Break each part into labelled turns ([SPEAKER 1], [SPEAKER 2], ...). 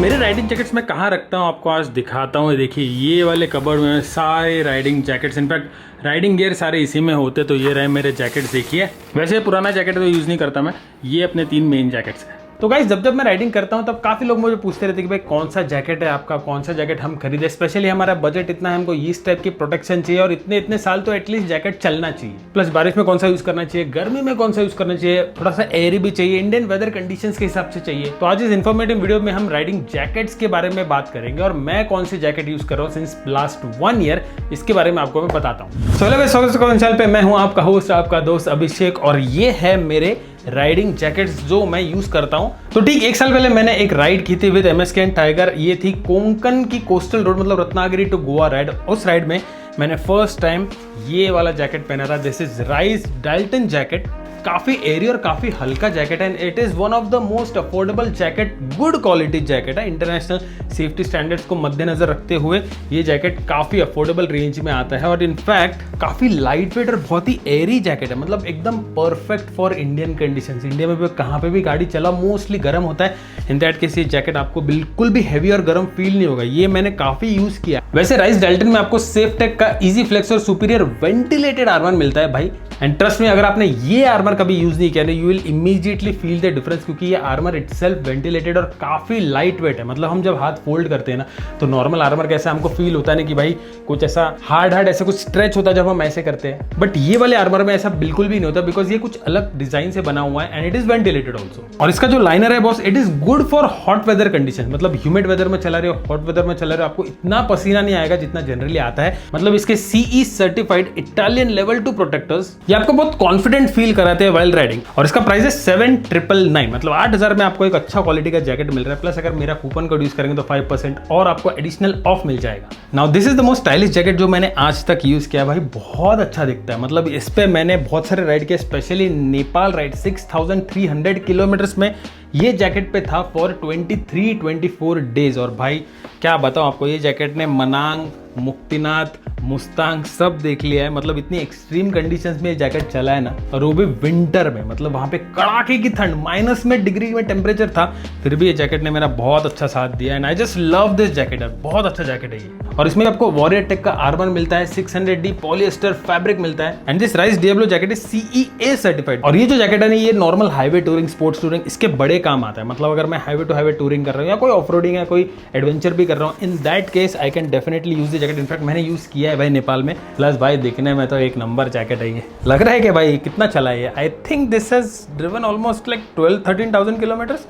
[SPEAKER 1] मेरे riding jackets मैं कहाँ रखता हूँ आपको आज दिखाता हूँ। देखिए ये वाले कबर्ड में सारे riding jackets, in fact riding gear सारे इसी में होते। तो ये रहे मेरे जैकेट्स। देखिए वैसे पुराना जैकेट तो यूज़ नहीं करता मैं, ये अपने 3 मेन जैकेट्स हैं। तो गाइस जब मैं राइडिंग करता हूँ तब काफ़ी लोग मुझे पूछते रहते हैं कि भाई कौन सा जैकेट है आपका, कौन सा जैकेट हम खरीदे। स्पेशली हमारा बजट इतना है, हमको इस टाइप की प्रोटेक्शन चाहिए और इतने साल तो एटलीस्ट जैकेट चलना चाहिए। प्लस बारिश में कौन सा यूज़ करना चाहिए, गर्मी में कौन सा यूज़ करना चाहिए, थोड़ा सा एयरी भी चाहिए, इंडियन वेदर कंडीशंस के हिसाब से चाहिए। तो आज इस इन्फॉर्मेटिव वीडियो में हम राइडिंग जैकेट्स के बारे में बात करेंगे और मैं कौन सी जैकेट यूज़ कर रहा हूँ सिंस लास्ट 1 ईयर, इसके बारे में आपको मैं बताता हूँ। चैनल पे मैं हूँ आपका होस्ट, आपका दोस्त अभिषेक, और ये है मेरे राइडिंग जैकेट्स जो मैं यूज करता हूं। तो ठीक 1 साल पहले मैंने एक राइड की थी विद MSK एंड टाइगर। ये थी कोंकण की कोस्टल रोड, मतलब रत्नागिरी टू गोवा राइड। उस राइड में मैंने फर्स्ट टाइम ये वाला जैकेट पहना था। This is rice Dalton jacket. काफी एरी और काफी हल्का जैकेट है and it is one of the most affordable jacket, good quality jacket है। इंटरनेशनल सेफ्टी स्टैंडर्ड्स को मद्देनजर रखते हुए ये जैकेट काफी अफोर्डेबल रेंज में आता है और इनफैक्ट काफी लाइट वेट और बहुत ही एरी जैकेट है। मतलब एकदम perfect for Indian conditions. India में भी कहाँ पे भी गाड़ी चला मोस्टली गर्म होता है, इन दैट केस ये जैकेट आपको बिल्कुल भी हैवी और गर्म फील नहीं होगा। ये मैंने काफी यूज किया। वैसे राइस डाल्टन में आपको सेफटेक का इजी फ्लेक्स और सुपीरियर वेंटिलेटेड आर्मर मिलता है भाई। एंड ट्रस्ट में अगर आपने ये आर्मर कभी यूज नहीं किया, you will immediately feel the difference, क्योंकि ये आर्मर इटसेल्फ वेंटिलेटेड और काफी लाइट वेट है। मतलब हम जब हाथ फोल्ड करते हैं ना, तो नॉर्मल आर्मर कैसा हमको फील होता है ना कि भाई कुछ ऐसा हार्ड ऐसे कुछ स्ट्रेच होता है जब हम ऐसे करते हैं, बट ये वाले आर्मर में ऐसा बिल्कुल भी नहीं होता, बिकॉज ये कुछ अलग डिजाइन से बना हुआ है and it is ventilated also. और इसका जो लाइनर है boss, it is good for hot weather condition. मतलब ह्यूमिड वेदर में चला रहे हो, हॉट वेदर में चला रहे हो, आपको इतना पसीना नहीं आएगा जितना जनरली आता है। मतलब इसके CE certified Italian level 2 protectors ये आपको बहुत कॉन्फिडेंट फील कराते हैं वाइल राइडिंग। और इसका प्राइस है 7,999, मतलब 8,000 में आपको एक अच्छा क्वालिटी का जैकेट मिल रहा है। प्लस अगर मेरा कूपन कोड यूज करेंगे तो 5% और आपको एडिशनल ऑफ मिल जाएगा। Now this is the most stylish jacket जो मैंने आज तक यूज किया भाई। बहुत अच्छा दिखता है। मतलब इस पे मैंने बहुत सारे राइड किए, स्पेशली नेपाल राइड 6,300 किलोमीटर्स में ये जैकेट पे था फॉर 23-24 डेज। और भाई क्या बताऊं आपको, ये जैकेट ने मनांग, मुक्तिनाथ, मुस्तांग सब देख लिया है। मतलब इतनी एक्सट्रीम कंडीशंस में ये जैकेट चला है ना, और वो भी विंटर में। मतलब वहां पे कड़ाके की ठंड, माइनस में डिग्री में टेम्परेचर था, फिर भी ये जैकेट ने मेरा बहुत अच्छा साथ दिया and I just love this jacket. बहुत अच्छा जैकेट है ये। और इसमें आपको वॉरियर टेक का आर्मर मिलता है, 600D पॉलिएस्टर फैब्रिक मिलता है and this rice Diablo jacket is CEA certified. और ये जो जैकेट है ना, ये normal highway touring, sports touring, इसके बड़े काम आता है। मतलब अगर मैं हाईवे टू हाईवे टूरिंग कर रहा हूँ या कोई ऑफ रोडिंग है, कोई एडवेंचर भी कर रहा हूँ, in that case I can definitely use the jacket. In fact मैंने यूज किया है भाई नेपाल में। प्लस भाई दिखने में तो एक नंबर जैकेट है ये। लग रहा है कि भाई कितना चला है। I think this has driven almost like 12-13,000 kilometres.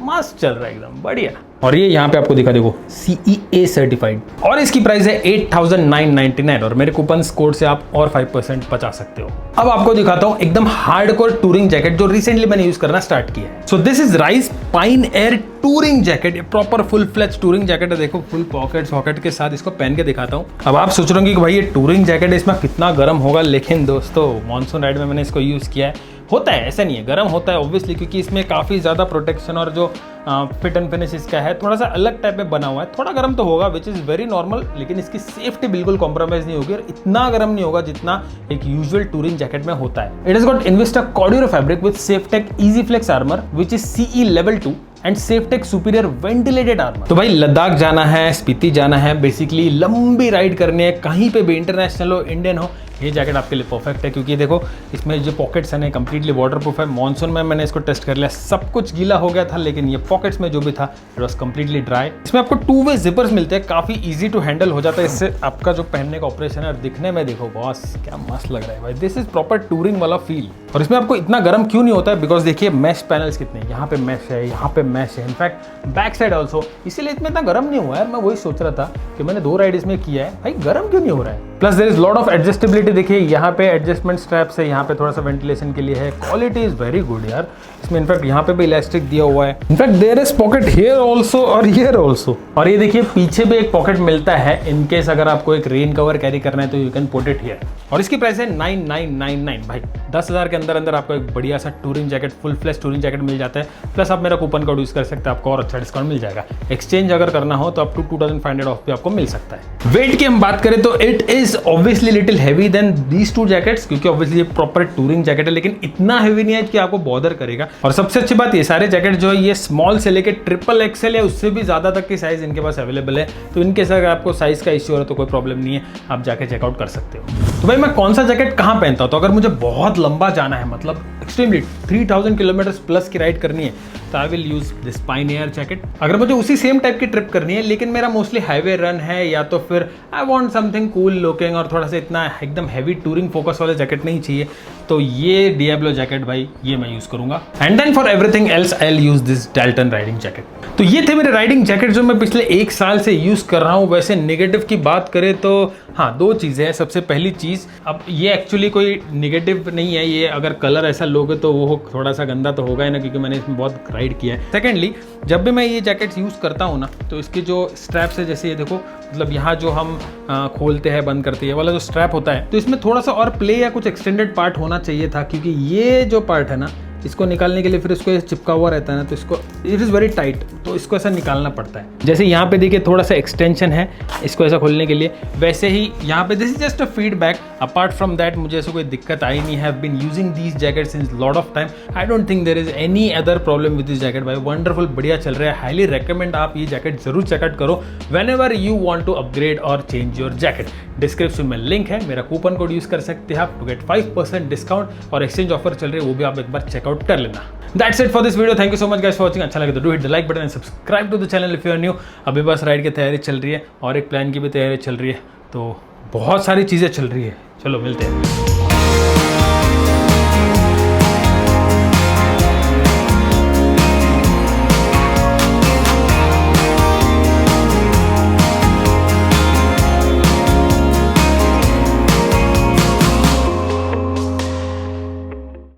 [SPEAKER 1] मस्त चल रहा है एकदम बढ़िया। और ये यहाँ पे आपको दिखा, देखो CEA सर्टिफाइड और इसकी प्राइस है 8,999 और मेरे कूपन कोड से आप और 5% बचा सकते हो। अब आपको दिखाता हूँ एकदम हार्डकोर टूरिंग जैकेट जो रिसेंटली मैंने यूज करना स्टार्ट किया है। So this is rice pine air touring jacket. Proper full fledge touring jacket है। देखो फुल पॉकेट के साथ इसको पहन के दिखाता हूँ। अब आप सोच रहे हो कि भाई ये टूरिंग जैकेट है, इसमें कितना गर्म होगा, लेकिन दोस्तों मॉनसून राइड में मैंने इसको यूज किया है। होता है, ऐसा नहीं है, गर्म होता है ऑब्वियसली, क्योंकि इसमें काफ़ी ज़्यादा प्रोटेक्शन और जो फिट एंड फिनिश इसका है थोड़ा सा अलग टाइप में बना हुआ है। थोड़ा गर्म तो होगा विच इज़ वेरी नॉर्मल, लेकिन इसकी सेफ्टी बिल्कुल कॉम्प्रोमाइज़ नहीं होगी और इतना गर्म नहीं होगा जितना एक यूजुअल टूरिंग जैकेट में होता है। It is got Invista Cordura fabric with Safetech easy flex armour which is CE level 2 and Safetech superior ventilated armour. तो भाई लद्दाख जाना है, स्पीति जाना है, बेसिकली लंबी राइड करनी है, कहीं पे भी इंटरनेशनल हो, इंडियन हो, ये जैकेट आपके लिए परफेक्ट है। क्योंकि देखो इसमें जो पॉकेट्स हैं कंप्लीटली वाटरप्रूफ है। मॉनसून में मैंने इसको टेस्ट कर लिया, सब कुछ गीला हो गया था, लेकिन ये पॉकेट्स में जो भी था इट वाज कंप्लीटली ड्राई। इसमें आपको 2 वे जिपर्स मिलते हैं, काफी इजी टू हैंडल हो जाता है। इससे आपका जो पहनने का ऑपरेशन है और दिखने में देखो बॉस क्या मस्त लग रहा है भाई। दिस इज प्रॉपर टूरिंग वाला फील। और इसमें आपको इतना गर्म क्यों नहीं होता है, बिकॉज देखिए मैश पैनल्स कितने, यहाँ पे मैश है, यहाँ पे मैश है, इनफैक्ट बैक साइड ऑल्सो, इसीलिए इसमें इतना गर्म नहीं हुआ है। मैं वही सोच रहा था कि मैंने 2 राइड इसमें किया है, भाई गर्म क्यों नहीं हो रहा है। Plus there is lot of adjustability. देखिए यहाँ पे एडजस्टमेंट स्ट्रैप्स है, यहाँ पे थोड़ा सा वेंटिलेशन के लिए है। क्वालिटी इज वेरी गुड यार। इसमें इनफैक्ट यहाँ पे भी इलास्टिक दिया हुआ है। In fact there is pocket here also और हियर ऑल्सो। और ये देखिए पीछे भी एक पॉकेट मिलता है इन केस अगर आपको एक रेन कवर कैरी करना है तो you can put it here. और इसकी प्राइस है 9,999 भाई। 10,000 के अंदर अंदर आपको एक बढ़िया सा टूरिंग जैकेट, फुल फ्लेश टूरिंग जैकेट मिल जाता है। प्लस आप मेरा कूपन कोड यूज कर सकते हैं, आपको और अच्छा डिस्काउंट मिल जाएगा। एक्सचेंज अगर करना हो तो अप टू 2,500 ऑफ भी आपको मिल सकता है। वेट की हम बात करें तो it is is obviously little heavy than these two jackets, क्योंकि ऑब्वियसली ये प्रॉपर टूरिंग जैकेट है, लेकिन इतना हैवी नहीं है कि आपको बॉदर करेगा। और सबसे अच्छी बात, ये सारे जैकेट जो है ये स्मॉल से लेकर ट्रिपल एक्सएल या उससे भी ज़्यादा तक की साइज़ इनके पास अवेलेबल है। तो इनके साथ अगर आपको साइज़ का इश्यू हो रहा है तो कोई प्रॉब्लम नहीं है, आप जाके चेकआउट कर सकते हो। तो भाई मैं कौन सा जैकेट कहाँ पहनता हूँ? तो अगर मुझे बहुत लंबा जाना है, मतलब एक्सट्रीमली 3000 किलोमीटर्स प्लस की राइड करनी है, तो आई will use this Pioneer jacket. अगर मुझे उसी सेम टाइप की ट्रिप करनी है लेकिन मेरा मोस्टली हाईवे रन है, या तो फिर I want something cool looking और थोड़ा सा इतना एकदम हैवी टूरिंग फोकस वाले जैकेट नहीं चाहिए, तो ये डियाब्लो जैकेट भाई ये मैं यूज करूंगा। And then for everything else I will use this Dalton riding jacket. तो ये थे मेरे राइडिंग जैकेट जो मैं पिछले 1 साल से यूज कर रहा हूँ। वैसे नेगेटिव की बात करें तो हाँ, 2 चीज़ें हैं। सबसे पहली चीज़, अब ये एक्चुअली कोई नेगेटिव नहीं है, ये अगर कलर ऐसा लोगे तो वो थोड़ा सा गंदा तो होगा ही ना, क्योंकि मैंने इसमें बहुत राइड किया है। सेकेंडली, जब भी मैं ये जैकेट्स यूज़ करता हूँ ना, तो इसके जो स्ट्रैप्स है, जैसे ये देखो, मतलब यहाँ जो हम खोलते हैं बंद करते हैं वाला जो स्ट्रैप होता है, तो इसमें थोड़ा सा और प्ले या कुछ एक्सटेंडेड पार्ट होना चाहिए था, क्योंकि ये जो पार्ट है ना, इसको निकालने के लिए फिर इसको चिपका हुआ रहता है ना, तो इसको इट इज़ वेरी टाइट, तो इसको ऐसा निकालना पड़ता है। जैसे यहाँ पे देखिए थोड़ा सा एक्सटेंशन है इसको ऐसा खोलने के लिए, वैसे ही यहाँ पे this is just a feedback. Apart from that मुझे ऐसे कोई दिक्कत आई नहीं। Have been using these jacket since lot of time. I don't think there is any other problem with this jacket भाई। वंडरफुल, बढ़िया चल रहा है। हाईली रिकमेंड आप ये जैकेट जरूर चेकआउट करो whenever you want to upgrade और चेंज योर जैकेट। डिस्क्रिप्शन में लिंक है, मेरा कूपन कोड यूज कर सकते हैं आप टू गेट 5% डिस्काउंट, और एक्सचेंज ऑफर चल रही है, वो भी आप एक बार चेकआउट कर लेना। That's it for this video. Thank you so much guys for watching. अच्छा लगे तो do hit the like button and subscribe to the channel if you are new. अभी बस राइड की तैयारी चल रही है और एक प्लान की भी तैयारी चल रही है, तो बहुत सारी चीज़ें चल रही है। चलो मिलते हैं।